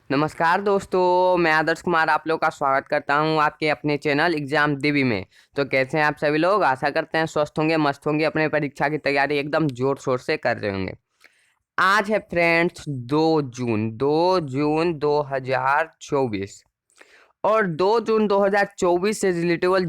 नमस्कार दोस्तों, मैं आदर्श कुमार आप लोग का स्वागत करता हूं आपके अपने चैनल एग्जाम दिव्य में। तो कैसे हैं आप सभी लोग? आशा करते हैं स्वस्थ होंगे, मस्त होंगे, अपने परीक्षा की तैयारी एकदम जोर शोर से कर रहे होंगे। आज है फ्रेंड्स 2 जून 2024 और 2 जून 2024 से रिलेटेबल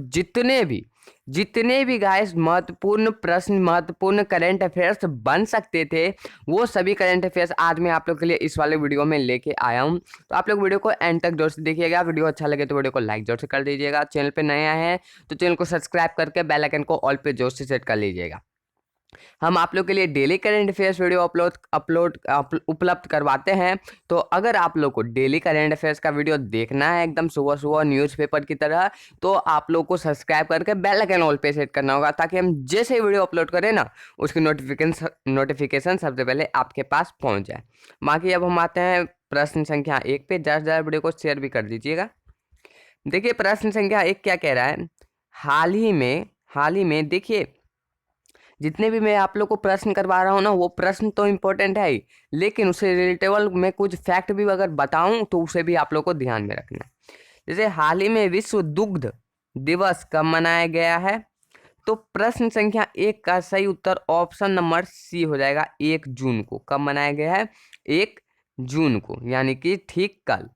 जितने भी गाइस महत्वपूर्ण प्रश्न, महत्वपूर्ण करंट अफेयर्स बन सकते थे, वो सभी करंट अफेयर्स आज मैं आप लोग के लिए इस वाले वीडियो में लेके आया हूं। तो आप लोग वीडियो को एंड तक जोर से देखिएगा। वीडियो अच्छा लगे तो वीडियो को लाइक जोर से कर दीजिएगा। चैनल पे नए आए हैं तो चैनल को सब्सक्राइब करके बेल आइकन को ऑल पे जोर से सेट कर लीजिएगा। हम आप लोग के लिए डेली करंट अफेयर्स वीडियो उपलब्ध करवाते हैं। तो अगर आप लोग को डेली करंट अफेयर्स का वीडियो देखना है एकदम सुबह सुबह न्यूज़पेपर की तरह, तो आप लोग को सब्सक्राइब करके बेल आइकन ऑल पे सेट करना होगा, ताकि हम जैसे वीडियो अपलोड करें ना, उसकी नोटिफिकेशन सबसे पहले आपके पास पहुंच जाए। बाकी अब हम आते हैं प्रश्न संख्या 1 पे। ज़्यादा वीडियो को शेयर भी कर दीजिएगा। देखिए प्रश्न संख्या 1 क्या कह रहा है। हाल ही में देखिए, जितने भी मैं आप लोग को प्रश्न करवा रहा हूँ ना, वो प्रश्न तो इम्पोर्टेंट है ही, लेकिन उससे रिलेटेबल मैं कुछ फैक्ट भी अगर बताऊं तो उसे भी आप लोग को ध्यान में रखना है। जैसे हाल ही में विश्व दुग्ध दिवस कब मनाया गया है? तो प्रश्न संख्या 1 का सही उत्तर ऑप्शन नंबर सी हो जाएगा, 1 जून को। कब मनाया गया है? 1 जून को, यानी कि ठीक कल।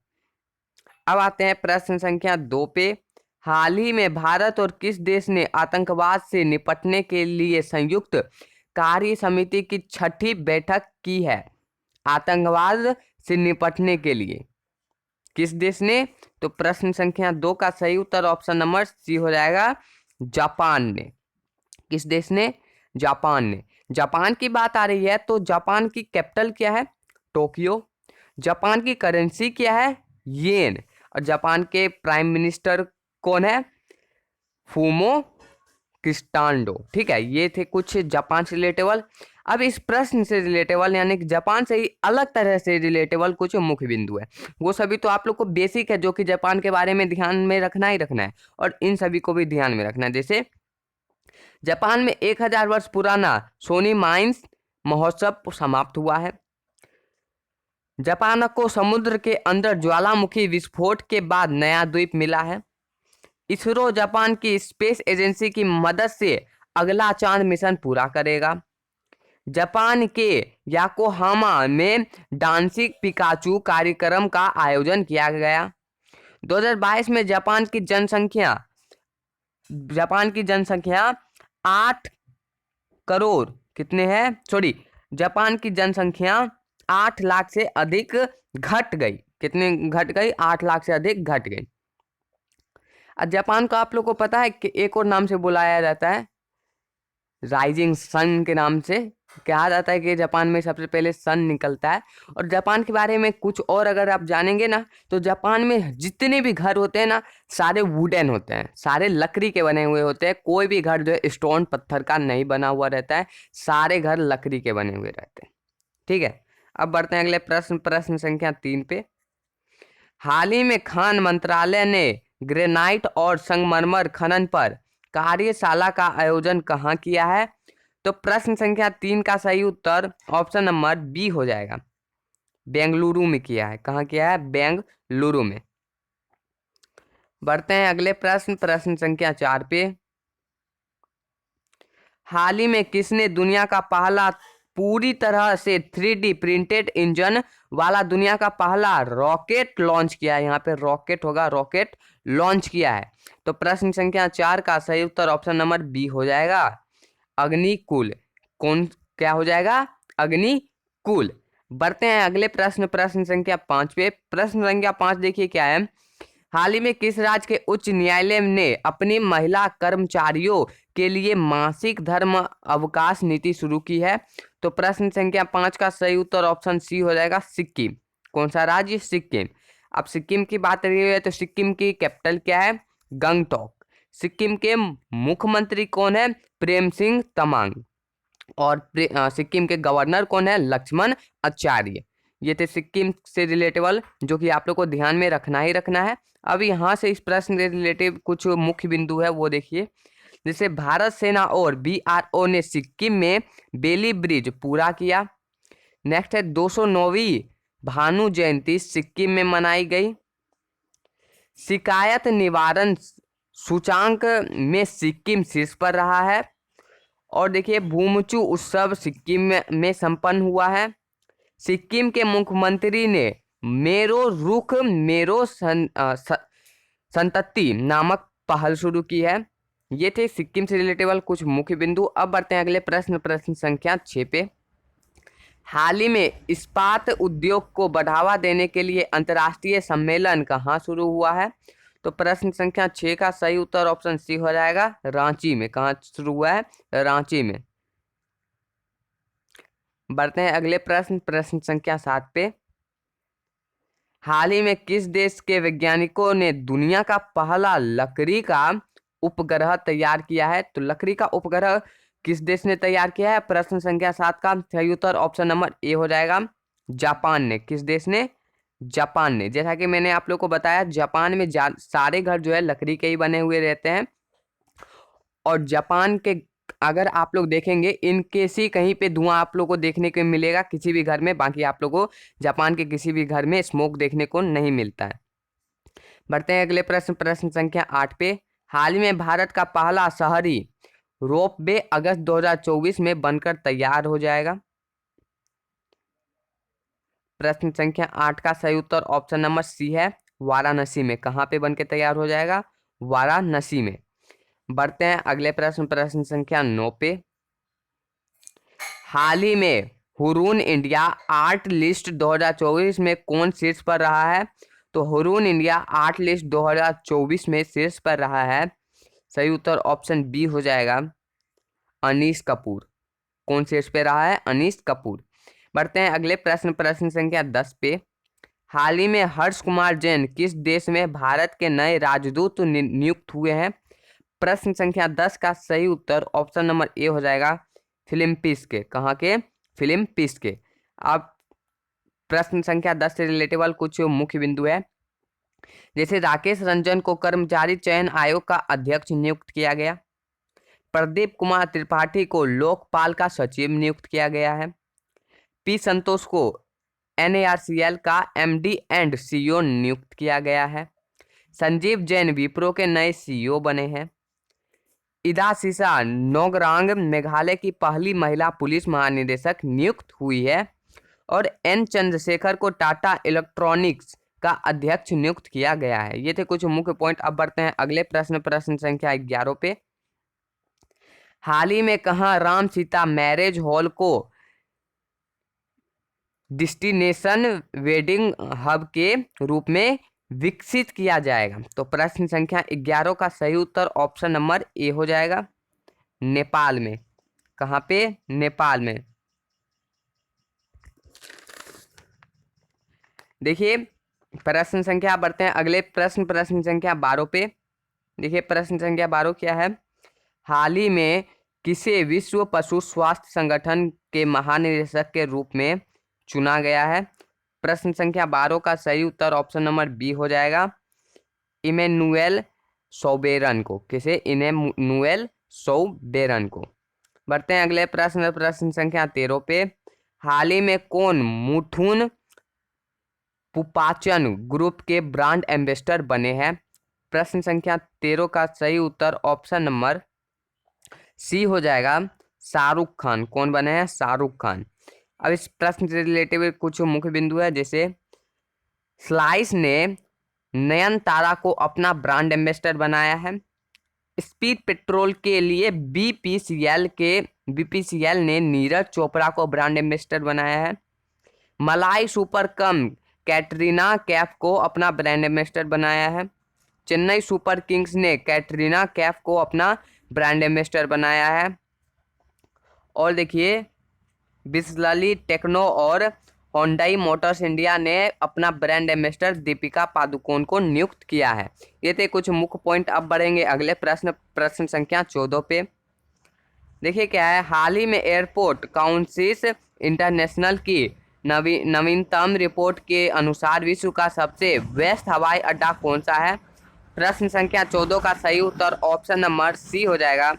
अब आते हैं प्रश्न संख्या 2 पे। हाल ही में भारत और किस देश ने आतंकवाद से निपटने के लिए संयुक्त कार्य समिति की 6ठी बैठक की है? आतंकवाद से निपटने के लिए किस देश ने? तो प्रश्न संख्या 2 का सही उत्तर ऑप्शन नंबर सी हो जाएगा, जापान ने। किस देश ने? जापान ने। जापान की बात आ रही है तो जापान की कैपिटल क्या है? टोक्यो। जापान की करेंसी क्या है? येन। और जापान के प्राइम मिनिस्टर कौन है? फूमो क्रिस्टांडो। ठीक है, ये थे कुछ जापान से रिलेटेबल। अब इस प्रश्न से रिलेटेबल, यानी कि जापान से ही अलग तरह से रिलेटेबल कुछ मुख्य बिंदु है। वो सभी तो आप लोग को बेसिक है, जो कि जापान के बारे में ध्यान में रखना ही रखना है, और इन सभी को भी ध्यान में रखना है। जैसे जापान में 1000 वर्ष पुराना सोनी माइंस महोत्सव समाप्त हुआ है। जापान को समुद्र के अंदर ज्वालामुखी विस्फोट के बाद नया द्वीप मिला है। इसरो जापान की स्पेस एजेंसी की मदद से अगला चांद मिशन पूरा करेगा। जापान के याकोहामा में डांसिंग पिकाचू कार्यक्रम का आयोजन किया गया। 2022 में जापान की जनसंख्या 8 करोड़ कितने है, सॉरी, जापान की जनसंख्या 8 लाख से अधिक घट गई। कितने घट गई? 8 लाख से अधिक घट गई। जापान को आप लोग को पता है कि एक और नाम से बुलाया जाता है, राइजिंग सन के नाम से। कहा जाता है कि जापान में सबसे पहले सन निकलता है। और जापान के बारे में कुछ और अगर आप जानेंगे ना, तो जापान में जितने भी घर होते हैं ना, सारे वुडन होते हैं, सारे लकड़ी के बने हुए होते हैं। कोई भी घर जो है स्टोन पत्थर का नहीं बना हुआ रहता है, सारे घर लकड़ी के बने हुए रहते हैं। ठीक है, अब बढ़ते हैं अगले प्रश्न संख्या 3 पे। हाल ही में खान मंत्रालय ने ग्रेनाइट और संगमरमर खनन पर कार्यशाला का आयोजन कहाँ किया है? तो प्रश्न संख्या 3 का सही उत्तर ऑप्शन नंबर बी हो जाएगा, बेंगलुरु में किया है। कहाँ किया है? बेंगलुरु में। बढ़ते हैं अगले प्रश्न संख्या 4 पे। हाल ही में किसने दुनिया का पहला पूरी तरह से 3D प्रिंटेड इंजन वाला दुनिया का पहला रॉकेट लॉन्च किया है? यहाँ पे रॉकेट होगा, रॉकेट लॉन्च किया है। तो प्रश्न संख्या 4 का सही उत्तर ऑप्शन नंबर बी हो जाएगा, अग्निकुल। कौन क्या हो जाएगा? अग्निकुल। बढ़ते हैं अगले प्रश्न संख्या 5 पे। प्रश्न संख्या 5 देखिए क्या है। हाल ही में किस राज्य के उच्च न्यायालय ने अपनी महिला कर्मचारियों के लिए मासिक धर्म अवकाश नीति शुरू की है? तो प्रश्न संख्या 5 का सही उत्तर ऑप्शन सी हो जाएगा, सिक्किम। कौन सा राज्य? सिक्किम। अब सिक्किम की बात रही है तो सिक्किम की कैपिटल क्या है? गंगटोक। सिक्किम के मुख्यमंत्री कौन है? प्रेम सिंह तमांग। और सिक्किम के गवर्नर कौन है? लक्ष्मण आचार्य। ये थे सिक्किम से रिलेटेबल, जो कि आप लोग को ध्यान में रखना ही रखना है। अब यहाँ से इस प्रश्न के रिलेटिव कुछ मुख्य बिंदु है, वो देखिए। जैसे भारत सेना और बीआरओ ने सिक्किम में बेली ब्रिज पूरा किया। नेक्स्ट है 209वीं भानु जयंती सिक्किम में मनाई गई। शिकायत निवारण सूचांक में सिक्किम शीर्ष पर रहा है। और देखिए भूमचू उत्सव सिक्किम में संपन्न हुआ है। सिक्किम के मुख्यमंत्री ने मेरो रुख मेरो संतति नामक पहल शुरू की है। ये थे सिक्किम से रिलेटेबल कुछ मुख्य बिंदु। अब बढ़ते हैं अगले प्रश्न, प्रश्न संख्या 6 पे। हाल ही में इस्पात उद्योग को बढ़ावा देने के लिए अंतर्राष्ट्रीय सम्मेलन कहाँ शुरू हुआ है? तो प्रश्न संख्या 6 का सही उत्तर ऑप्शन सी हो जाएगा, रांची में। कहाँ शुरू हुआ है? रांची में। बढ़ते हैं अगले प्रश्न, प्रश्न संख्या 7 पे। हाल ही में किस देश के वैज्ञानिकों ने दुनिया का पहला लकड़ी का उपग्रह तैयार किया है? तो लकड़ी का उपग्रह किस देश ने तैयार किया है? प्रश्न संख्या 7 का सही उत्तर ऑप्शन नंबर ए हो जाएगा, जापान ने। किस देश ने? जापान ने। जैसा कि मैंने आप लोग को बताया, जापान में सारे घर जो है लकड़ी के ही बने हुए रहते हैं। और जापान के अगर आप लोग देखेंगे, इनके सी कहीं पे धुआं आप लोग को देखने को मिलेगा किसी भी घर में। बाकी आप लोग को जापान के किसी भी घर में स्मोक देखने को नहीं मिलता है। बढ़ते हैं अगले प्रश्न, प्रश्न संख्या 8 पे। हाल ही में भारत का पहला शहरी रोपवे अगस्त 2024 में बनकर तैयार हो जाएगा। प्रश्न संख्या 8 का सही उत्तर ऑप्शन नंबर सी है, वाराणसी में। कहाँ पे बनकर तैयार हो जाएगा? वाराणसी में। बढ़ते हैं अगले प्रश्न, प्रश्न संख्या 9 पे। हाल ही में हुरून इंडिया आर्ट लिस्ट 2024 में कौन शीर्ष पर रहा है? तो हुरून इंडिया आर्ट लिस्ट 2024 में शीर्ष पर रहा है। सही उत्तर ऑप्शन बी हो जाएगा, अनीश कपूर। कौन शीर्ष पे रहा है? अनीश कपूर। बढ़ते हैं अगले प्रश्न, प्रश्न संख्या 10 पे। हाल ही में हर्ष कुमार जैन किस देश में भारत के नए राजदूत नियुक्त हुए हैं? प्रश्न संख्या 10 का सही उत्तर ऑप्शन नंबर ए हो जाएगा, फिलीपींस के। कहाँ के? फिलीपींस के। अब प्रश्न संख्या 10 से रिलेटेबल कुछ मुख्य बिंदु है। जैसे राकेश रंजन को कर्मचारी चयन आयोग का अध्यक्ष नियुक्त किया गया। प्रदीप कुमार त्रिपाठी को लोकपाल का सचिव नियुक्त किया गया है। पी संतोष को NARCL का MD एंड CEO नियुक्त किया गया है। संजीव जैन विप्रो के नए CEO बने हैं। इदा सिसा नोगरांग मेघालय की पहली महिला पुलिस महानिदेशक नियुक्त हुई है। और N चंद्रशेखर को टाटा इलेक्ट्रॉनिक्स का अध्यक्ष नियुक्त किया गया है। ये थे कुछ मुख्य पॉइंट। अब बढ़ते हैं अगले प्रश्न, प्रश्न संख्या 11 पे। हाल ही में कहाँ राम सीता मैरिज हॉल को डेस्टिनेशन वेडिंग हब के रूप में विकसित किया जाएगा? तो प्रश्न संख्या 11 का सही उत्तर ऑप्शन नंबर ए हो जाएगा, नेपाल में। कहाँ पे? नेपाल में। देखिए प्रश्न संख्या, बढ़ते हैं अगले प्रश्न, प्रश्न संख्या 12 पे। देखिए प्रश्न संख्या 12 क्या है? हाल ही में किसे विश्व पशु स्वास्थ्य संगठन के महानिदेशक के रूप में चुना गया है? प्रश्न संख्या 12 का सही उत्तर ऑप्शन नंबर बी हो जाएगा, इमैनुएल सोबेरन को। किसे? इमैनुएल सोबेरन को। बढ़ते हैं अगले प्रश्न, प्रश्न संख्या 13 पे। हाल ही में कौन मुथुन पुपाचन ग्रुप के ब्रांड एम्बेसडर बने हैं? प्रश्न संख्या 13 का सही उत्तर ऑप्शन नंबर सी हो जाएगा, शाहरुख खान। कौन बने हैं? शाहरुख खान। अब इस प्रश्न से रिलेटेड कुछ मुख्य बिंदु है। जैसे स्लाइस ने नयनतारा को अपना ब्रांड एम्बेसडर बनाया है। स्पीड पेट्रोल के लिए बीपीसीएल ने नीरज चोपड़ा को ब्रांड एम्बेसडर बनाया है। मलाई सुपर कम कैटरीना कैफ को अपना ब्रांड एम्बेसडर बनाया है। चेन्नई सुपर किंग्स ने कैटरीना कैफ को अपना ब्रांड एम्बेसडर बनाया है। और देखिए बिस्लरी टेक्नो और होंडाई मोटर्स इंडिया ने अपना ब्रांड एम्बेसडर दीपिका पादुकोण को नियुक्त किया है। ये थे कुछ मुख्य पॉइंट। अब बढ़ेंगे अगले प्रश्न, प्रश्न संख्या 14 पे। देखिए क्या है? हाल ही में एयरपोर्ट काउंसिल इंटरनेशनल की नवीनतम रिपोर्ट के अनुसार विश्व का सबसे व्यस्त हवाई अड्डा कौन सा है? प्रश्न संख्या 14 का सही उत्तर ऑप्शन नंबर सी हो जाएगा,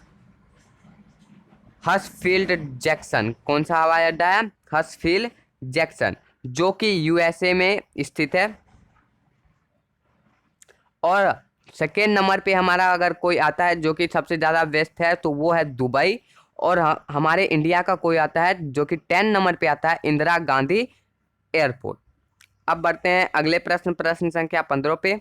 हसफील्ड जैक्सन। कौन सा हवाई अड्डा है? हसफील्ड जैक्सन। जो कि यूएसए में स्थित है। और सेकेंड नंबर पे हमारा अगर कोई आता है जो कि सबसे ज़्यादा व्यस्त है तो वो है दुबई। और हमारे इंडिया का कोई आता है जो कि 10 नंबर पे आता है, इंदिरा गांधी एयरपोर्ट। अब बढ़ते हैं अगले प्रश्न, प्रश्न संख्या 15 पे।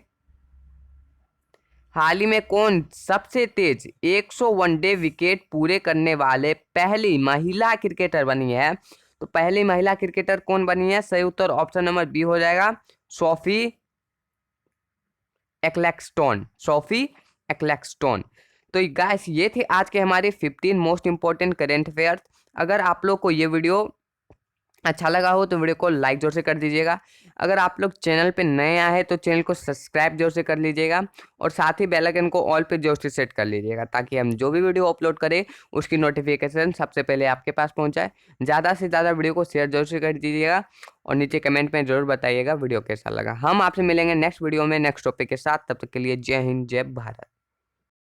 हाल ही में कौन सबसे तेज 100 वनडे विकेट पूरे करने वाले पहली महिला क्रिकेटर बनी है? तो पहली महिला क्रिकेटर कौन बनी है? सही उत्तर ऑप्शन नंबर बी हो जाएगा, सोफी एक्लैक्सटन। सोफी एक्लैक्सटन। तो गाइस ये थे आज के हमारे 15 मोस्ट इंपॉर्टेंट करेंट अफेयर्स। अगर आप लोग को ये वीडियो अच्छा लगा हो तो वीडियो को लाइक जोर से कर दीजिएगा। अगर आप लोग चैनल पे नए आए हैं तो चैनल को सब्सक्राइब जोर से कर लीजिएगा और साथ ही बेल आइकन को ऑल पे जोर से सेट कर लीजिएगा ताकि हम जो भी वीडियो अपलोड करें उसकी नोटिफिकेशन सबसे पहले आपके पास पहुंचाए। ज़्यादा से ज़्यादा वीडियो को शेयर जोर से कर दीजिएगा और नीचे कमेंट में जरूर बताइएगा वीडियो कैसा लगा। हम आपसे मिलेंगे नेक्स्ट वीडियो में नेक्स्ट टॉपिक के साथ। तब तक के लिए जय हिंद, जय भारत।